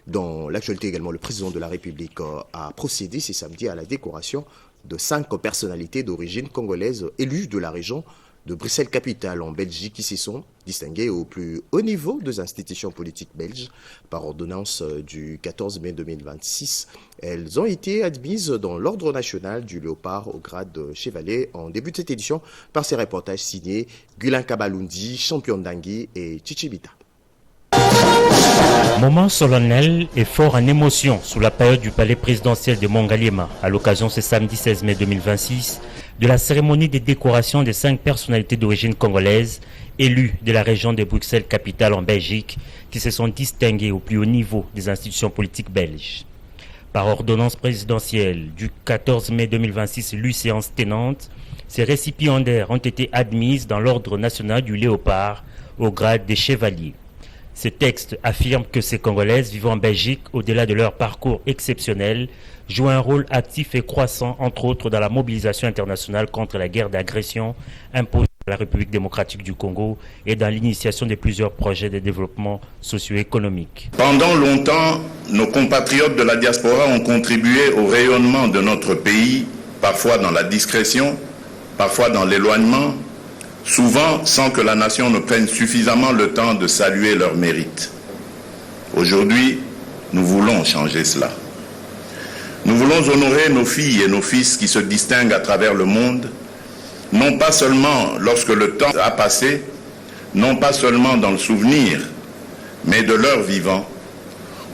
Dans l'actualité également, le président de la République a procédé ce samedi à la décoration de 5 personnalités d'origine congolaise élues de la région de Bruxelles-Capitale en Belgique qui se sont distinguées au plus haut niveau des institutions politiques belges par ordonnance du 14 mai 2026. Elles ont été admises dans l'ordre national du Léopard au grade de chevalier en début de cette édition par ces reportages signés Gulin Kabalundi, Champion Dangui et Chichibita. Moment solennel et fort en émotion sous la période du palais présidentiel de Mongaliema à l'occasion ce samedi 16 mai 2026 de la cérémonie de décoration des 5 personnalités d'origine congolaise élues de la région de Bruxelles-Capitale en Belgique qui se sont distinguées au plus haut niveau des institutions politiques belges. Par ordonnance présidentielle du 14 mai 2026, lue séance tenante, ces récipiendaires ont été admises dans l'ordre national du Léopard au grade de chevalier. Ces textes affirment que ces Congolaises vivant en Belgique, au-delà de leur parcours exceptionnel, jouent un rôle actif et croissant, entre autres, dans la mobilisation internationale contre la guerre d'agression imposée par la République démocratique du Congo et dans l'initiation de plusieurs projets de développement socio-économique. Pendant longtemps, nos compatriotes de la diaspora ont contribué au rayonnement de notre pays, parfois dans la discrétion, parfois dans l'éloignement, souvent sans que la nation ne prenne suffisamment le temps de saluer leurs mérites. Aujourd'hui, nous voulons changer cela. Nous voulons honorer nos filles et nos fils qui se distinguent à travers le monde, non pas seulement lorsque le temps a passé, non pas seulement dans le souvenir, mais de leur vivant,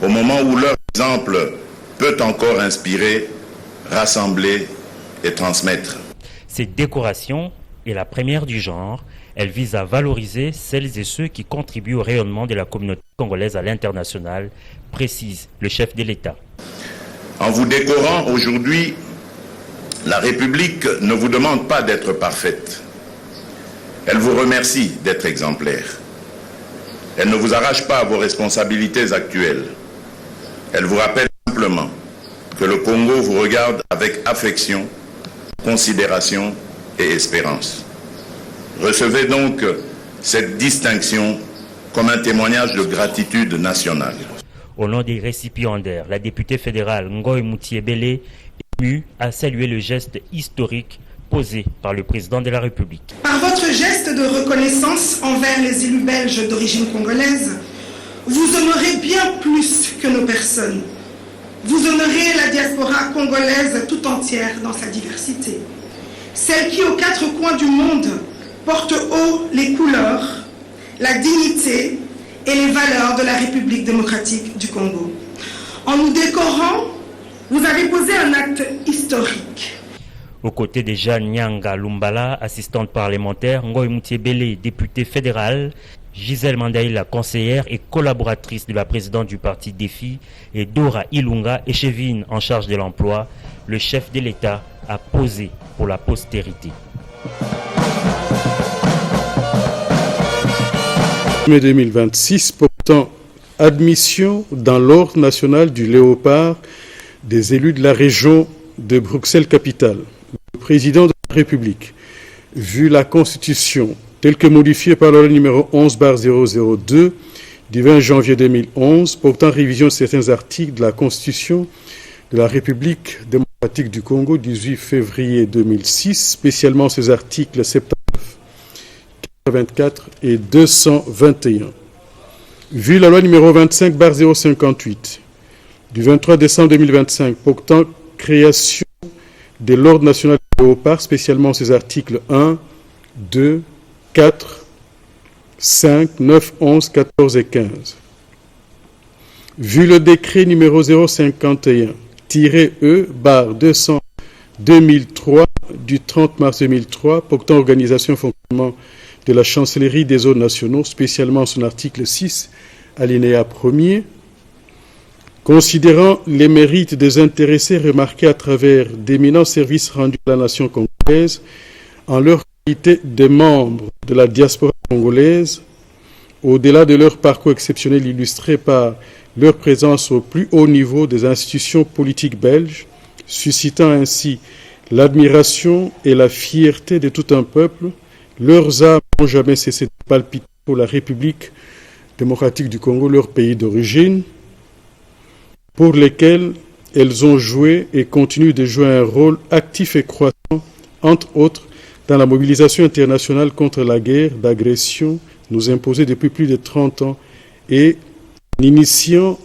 au moment où leur exemple peut encore inspirer, rassembler et transmettre. Cette décoration est la première du genre. Elle vise à valoriser celles et ceux qui contribuent au rayonnement de la communauté congolaise à l'international, précise le chef de l'État. En vous décorant aujourd'hui, la République ne vous demande pas d'être parfaite. Elle vous remercie d'être exemplaire. Elle ne vous arrache pas à vos responsabilités actuelles. Elle vous rappelle simplement que le Congo vous regarde avec affection, considération et espérance. Recevez donc cette distinction comme un témoignage de gratitude nationale. Au nom des récipiendaires, la députée fédérale Ngoy Moutiébélé, émue, a salué le geste historique posé par le président de la République. Par votre geste de reconnaissance envers les élus belges d'origine congolaise, vous honorez bien plus que nos personnes. Vous honorez la diaspora congolaise tout entière dans sa diversité. Celle qui, aux 4 coins du monde, porte haut les couleurs, la dignité et les valeurs de la République démocratique du Congo. En nous décorant, vous avez posé un acte historique. Aux côtés de Jeanne Nyanga Lumbala, assistante parlementaire, Ngoy Moutiébélé, députée fédérale, Gisèle Mandaïla, conseillère et collaboratrice de la présidente du parti Défi, et Dora Ilunga, échevine en charge de l'emploi, le chef de l'État a posé pour la postérité. Mai 2026 portant admission dans l'ordre national du Léopard des élus de la région de Bruxelles-Capitale. Le président de la République, vu la Constitution telle que modifiée par la loi numéro 11/002 du 20 janvier 2011 portant révision de certains articles de la Constitution de la République démocratique du Congo 18 février 2006, spécialement ses articles 79, 84 et 221. Vu la loi numéro 25/058 du 23 décembre 2025 portant création de l'ordre national du Léopard, spécialement ses articles 1, 2, 4, 5, 9, 11, 14 et 15. Vu le décret numéro 051-E/200-2003 du 30 mars 2003 portant organisation et fonctionnement de la chancellerie des ordres nationaux, spécialement son article 6, alinéa 1er, considérant les mérites des intéressés remarqués à travers d'éminents services rendus à la nation congolaise en leur qualité de membres de la diaspora congolaise, au-delà de leur parcours exceptionnel illustré par leur présence au plus haut niveau des institutions politiques belges, suscitant ainsi l'admiration et la fierté de tout un peuple, leurs âmes n'ont jamais cessé de palpiter pour la République démocratique du Congo, leur pays d'origine. pour lesquels elles ont joué et continuent de jouer un rôle actif et croissant, entre autres, dans la mobilisation internationale contre la guerre d'agression nous imposée depuis plus de 30 ans et en initiant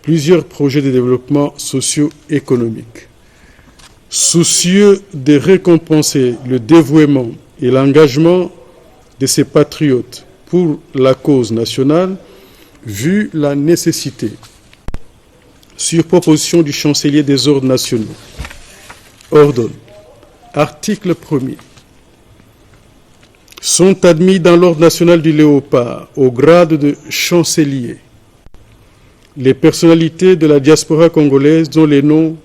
plusieurs projets de développement socio-économique. Soucieux de récompenser le dévouement et l'engagement de ces patriotes pour la cause nationale, vu la nécessité, sur proposition du chancelier des ordres nationaux, ordonne, article 1er, sont admis dans l'ordre national du Léopard au grade de chancelier les personnalités de la diaspora congolaise dont les noms,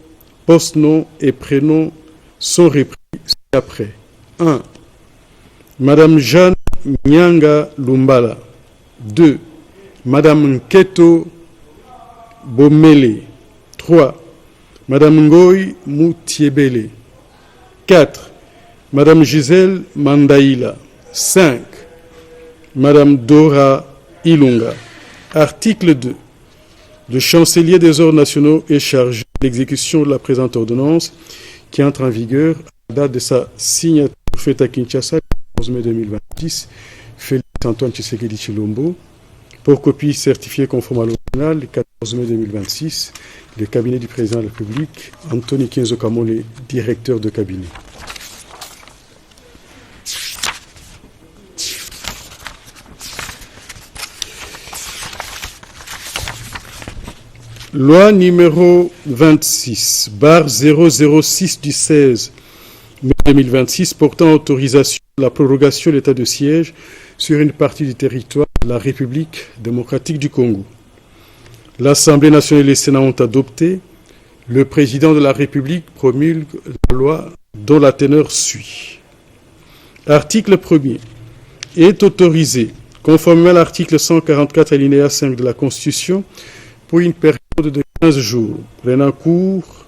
post-noms et prénoms sont repris ci-après. 1. Madame Jeanne Nyanga Lumbala. 2. Madame Nketo Bomele. 3. Madame Ngoy Moutiebele. 4. Madame Gisèle Mandaïla. 5. Madame Dora Ilunga. Article 2. Le chancelier des ordres nationaux est chargé de l'exécution de la présente ordonnance qui entre en vigueur à la date de sa signature faite à Kinshasa le 11 mai 2026, Félix Antoine Tshisekedi Tshilombo, pour copie certifiée conforme à l'original le 14 mai 2026, le cabinet du président de la République, Anthony Kinzo Kamole, directeur de cabinet. Loi numéro 26/006 du 16 mai 2026 portant autorisation de la prorogation de l'état de siège sur une partie du territoire de la République démocratique du Congo. L'Assemblée nationale et les Sénats ont adopté. Le président de la République promulgue la loi dont la teneur suit. Article 1er. Est autorisé, conformément à l'article 144 alinéa 5 de la Constitution, pour une période de 15 jours, prenant cours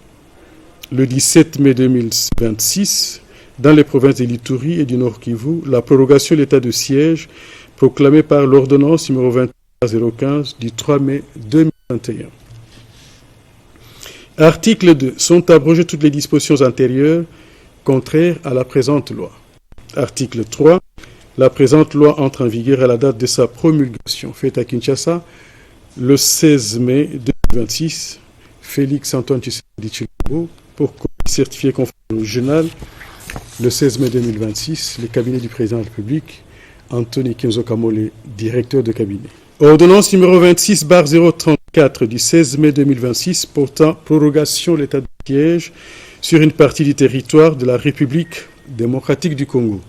le 17 mai 2026, dans les provinces de l'Ituri et du Nord Kivu, la prorogation de l'état de siège proclamée par l'ordonnance numéro 23/015 du 3 mai 2021. Article 2. Sont abrogées toutes les dispositions antérieures contraires à la présente loi. Article 3. La présente loi entre en vigueur à la date de sa promulgation, faite à Kinshasa le 16 mai 2026, Félix Antoine Tshisekedi Tshilombo, pour copie certifiée conforme à l'original, le 16 mai 2026, le cabinet du président de la République, Anthony Kinzo Kamole, directeur de cabinet. Ordonnance numéro 26/034 du 16 mai 2026 portant prorogation de l'état de siège sur une partie du territoire de la République démocratique du Congo.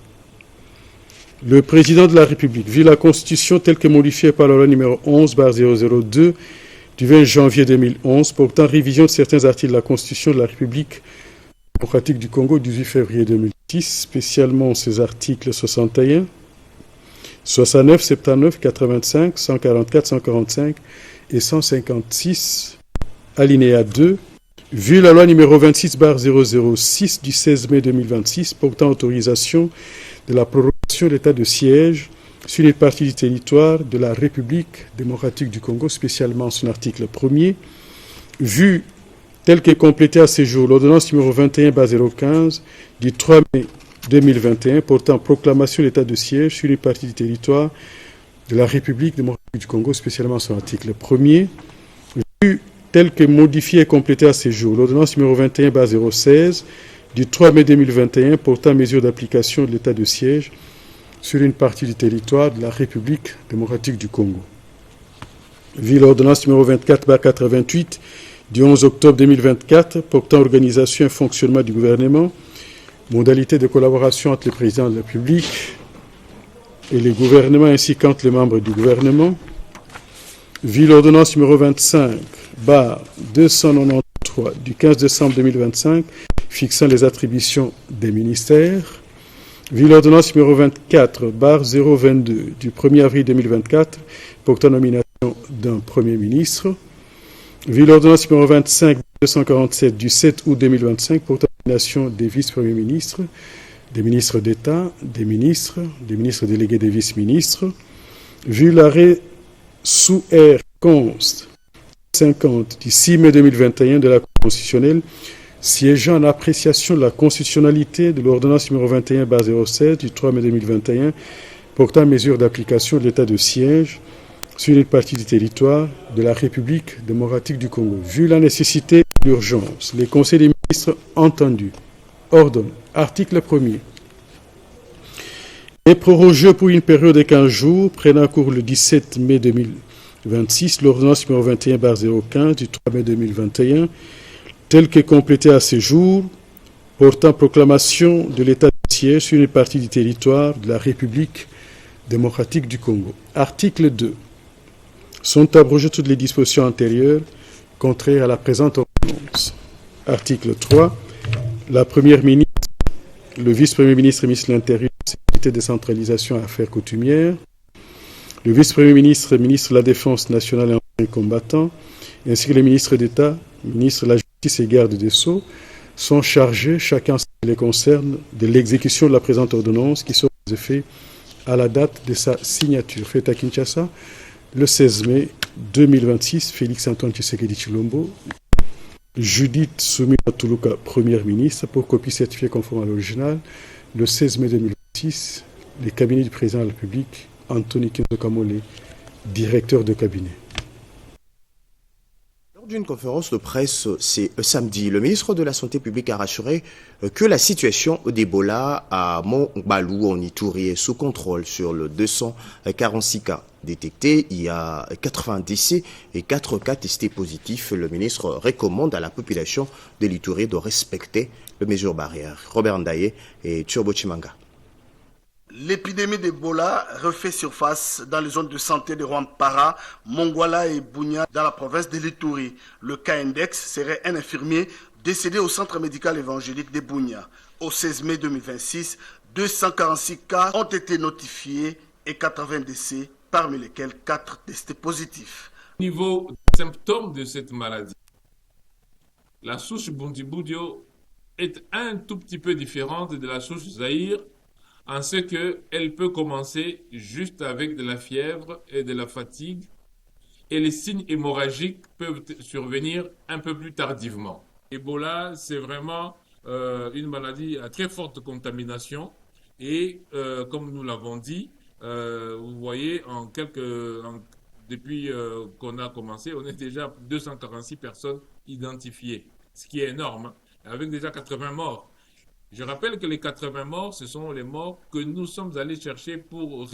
Le président de la République, vu la Constitution telle que modifiée par la loi numéro 11/002 du 20 janvier 2011 portant révision de certains articles de la Constitution de la République démocratique du Congo du 18 février 2006, spécialement ces articles 61, 69, 79, 85, 144, 145 et 156, alinéa 2, vu la loi numéro 26/006 du 16 mai 2026 portant autorisation de la prorogation de l'état de siège sur une partie du territoire de la République démocratique du Congo, spécialement son article 1er, vu tel que complété à ce jour l'ordonnance numéro 21/015 du 3 mai 2021 portant proclamation de l'état de siège sur une partie du territoire de la République démocratique du Congo, spécialement son article 1er, vu tel que modifié et complété à ce jour l'ordonnance numéro 21/016 du 3 mai 2021 portant mesure d'application de l'état de siège sur une partie du territoire de la République démocratique du Congo. Vu l'ordonnance numéro 24/88 du 11 octobre 2024 portant organisation et fonctionnement du gouvernement, modalités de collaboration entre le président de la République et les gouvernements ainsi qu'entre les membres du gouvernement, vu l'ordonnance numéro 25/293 du 15 décembre 2025 fixant les attributions des ministères, vu l'ordonnance numéro 24/022 du 1er avril 2024 portant nomination d'un Premier ministre, vu l'ordonnance numéro 25/247 du 7 août 2025 portant nomination des vice-premiers ministres, des ministres d'État, des ministres délégués des vice-ministres, vu l'arrêt sous R const 50 du 6 mai 2021 de la Cour constitutionnelle siégeant en appréciation de la constitutionnalité de l'ordonnance numéro 21/07 du 3 mai 2021 portant mesures d'application de l'état de siège sur une partie du territoire de la République démocratique du Congo. Vu la nécessité de l'urgence, les conseils des ministres entendus ordonnent, article 1er, est prorogé pour une période de 15 jours, prenant cours le 17 mai 2026, l'ordonnance numéro 21/015 du 3 mai 2021, telle que complétée à ce jour, portant proclamation de l'état de siège sur une partie du territoire de la République démocratique du Congo. Article 2. Sont abrogées toutes les dispositions antérieures contraires à la présente ordonnance. Article 3. La Première ministre, le vice-premier ministre et ministre de l'Intérieur, Sécurité, Décentralisation et Affaires coutumières, le vice-premier ministre, ministre de la Défense nationale et anciens combattants, ainsi que les ministres d'État, ministre de la Justice et garde des Sceaux, sont chargés, chacun ce qui les concerne, de l'exécution de la présente ordonnance qui sera aux effets à la date de sa signature. Faite à Kinshasa, le 16 mai 2026, Félix Antoine Tshisekedi Tshilombo, Judith Soumina Tuluka, Première ministre, pour copie certifiée conforme à l'original, le 16 mai 2026, les cabinets du président de la République, Anthony Kinzo Kamole, directeur de cabinet. Lors d'une conférence de presse, c'est samedi, le ministre de la Santé publique a rassuré que la situation d'Ebola à Montbalou en Ituri est sous contrôle. Sur le 246 cas détectés, il y a 80 décès et 4 cas testés positifs. Le ministre recommande à la population de l'Ituri de respecter les mesures barrières. Robert Ndaye et Turbo Chimanga. L'épidémie d'Ebola refait surface dans les zones de santé de Rwampara, Mongwala et Bunia dans la province de l'Ituri. Le cas index serait un infirmier décédé au centre médical évangélique de Bunia. Au 16 mai 2026, 246 cas ont été notifiés et 80 décès, parmi lesquels 4 testés positifs. Au niveau des symptômes de cette maladie, la souche Bundibudio est un tout petit peu différente de la souche Zaïre, en ce qu'elle peut commencer juste avec de la fièvre et de la fatigue, et les signes hémorragiques peuvent survenir un peu plus tardivement. Ebola, c'est vraiment une maladie à très forte contamination, et comme nous l'avons dit, vous voyez, depuis qu'on a commencé, on est déjà 246 personnes identifiées, ce qui est énorme, avec déjà 80 morts. Je rappelle que les 80 morts, ce sont les morts que nous sommes allés chercher pour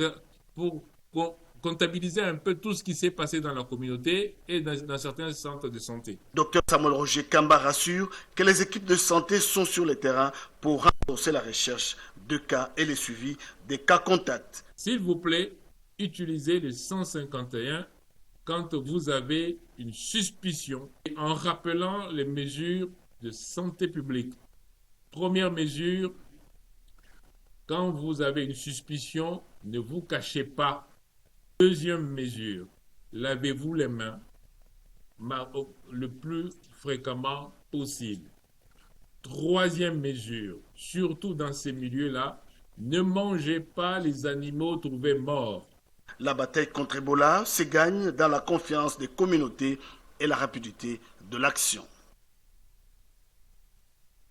comptabiliser un peu tout ce qui s'est passé dans la communauté et dans certains centres de santé. Dr Samuel Roger Kamba rassure que les équipes de santé sont sur le terrain pour renforcer la recherche de cas et le suivi des cas contacts. S'il vous plaît, utilisez le 151 quand vous avez une suspicion en rappelant les mesures de santé publique. Première mesure, quand vous avez une suspicion, ne vous cachez pas. Deuxième mesure, lavez-vous les mains le plus fréquemment possible. Troisième mesure, surtout dans ces milieux-là, ne mangez pas les animaux trouvés morts. La bataille contre Ebola se gagne dans la confiance des communautés et la rapidité de l'action.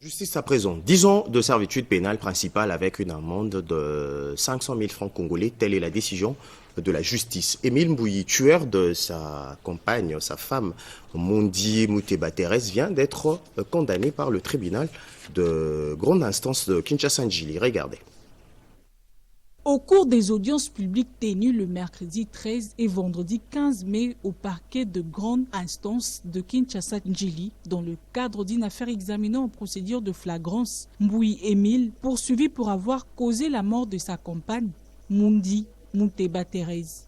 Justice à présent. 10 ans de servitude pénale principale avec une amende de 500 000 francs congolais. Telle est la décision de la justice. Émile Mbouyi, tueur de sa compagne, sa femme, Mondi Mouteba Thérèse, vient d'être condamné par le tribunal de grande instance de Kinshasa-Njili. Regardez. Au cours des audiences publiques tenues le mercredi 13 et vendredi 15 mai au parquet de grande instance de Kinshasa-Njili, dans le cadre d'une affaire examinée en procédure de flagrance, Mbouyi Émile, poursuivi pour avoir causé la mort de sa compagne, Mondi Mouteba Thérèse.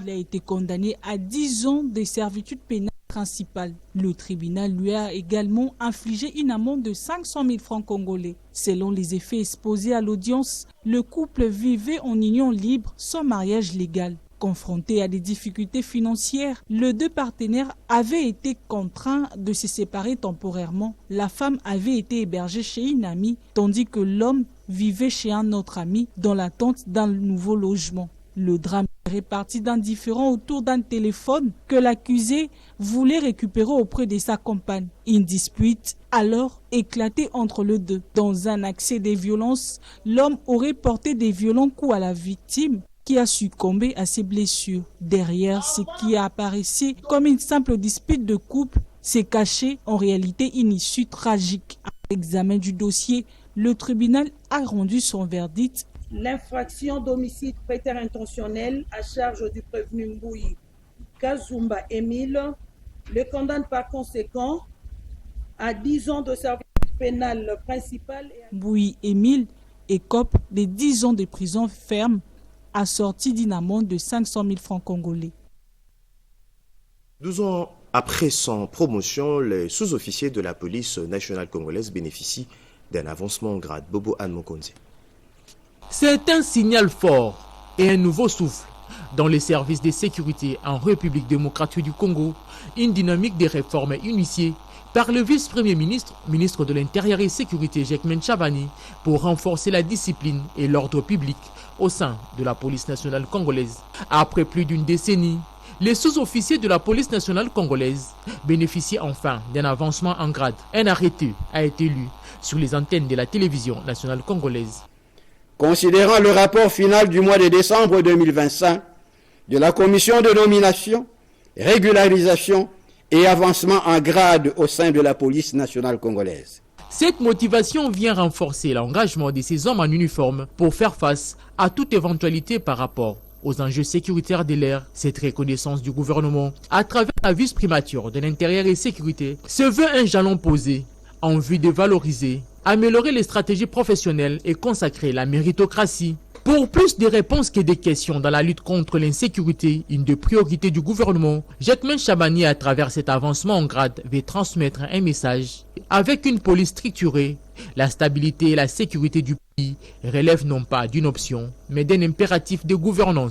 Il a été condamné à 10 ans de servitude pénale principale. Le tribunal lui a également infligé une amende de 500 000 francs congolais. Selon les effets exposés à l'audience, le couple vivait en union libre sans mariage légal. Confrontés à des difficultés financières, les deux partenaires avaient été contraints de se séparer temporairement. La femme avait été hébergée chez une amie, tandis que l'homme vivait chez un autre ami dans l'attente d'un nouveau logement. Le drame est parti d'un différend autour d'un téléphone que l'accusé voulait récupérer auprès de sa compagne. Une dispute alors éclaté entre les deux. Dans un accès de violence, l'homme aurait porté des violents coups à la victime, qui a succombé à ses blessures. Derrière ce qui apparaissait comme une simple dispute de couple, s'est cachée en réalité une issue tragique. À l'examen du dossier, le tribunal a rendu son verdict. L'infraction d'homicide préterintentionnel à charge du prévenu Mbouyi Kazumba Émile le condamne par conséquent à 10 ans de service pénal principal. Mbouyi Émile écope de 10 ans de prison ferme assorti d'une amende de 500 000 francs congolais. 12 ans après son promotion, les sous-officiers de la police nationale congolaise bénéficient d'un avancement en grade. Bobo Anne Mokonzi. C'est un signal fort et un nouveau souffle dans les services de sécurité en République démocratique du Congo, une dynamique de réformes initiée par le vice-premier ministre, ministre de l'Intérieur et Sécurité Jacquemain Chabani, pour renforcer la discipline et l'ordre public au sein de la police nationale congolaise. Après plus d'une décennie, les sous-officiers de la police nationale congolaise bénéficient enfin d'un avancement en grade. Un arrêté a été lu sur les antennes de la télévision nationale congolaise. Considérant le rapport final du mois de décembre 2025 de la commission de nomination, régularisation et avancement en grade au sein de la police nationale congolaise. Cette motivation vient renforcer l'engagement de ces hommes en uniforme pour faire face à toute éventualité par rapport aux enjeux sécuritaires de l'ère. Cette reconnaissance du gouvernement à travers la vice-primature de l'Intérieur et Sécurité se veut un jalon posé en vue de valoriser, améliorer les stratégies professionnelles et consacrer la méritocratie. Pour plus de réponses que des questions dans la lutte contre l'insécurité, une des priorités du gouvernement, Jacquemain Chabani, à travers cet avancement en grade, veut transmettre un message. Avec une police structurée, la stabilité et la sécurité du pays relèvent non pas d'une option, mais d'un impératif de gouvernance.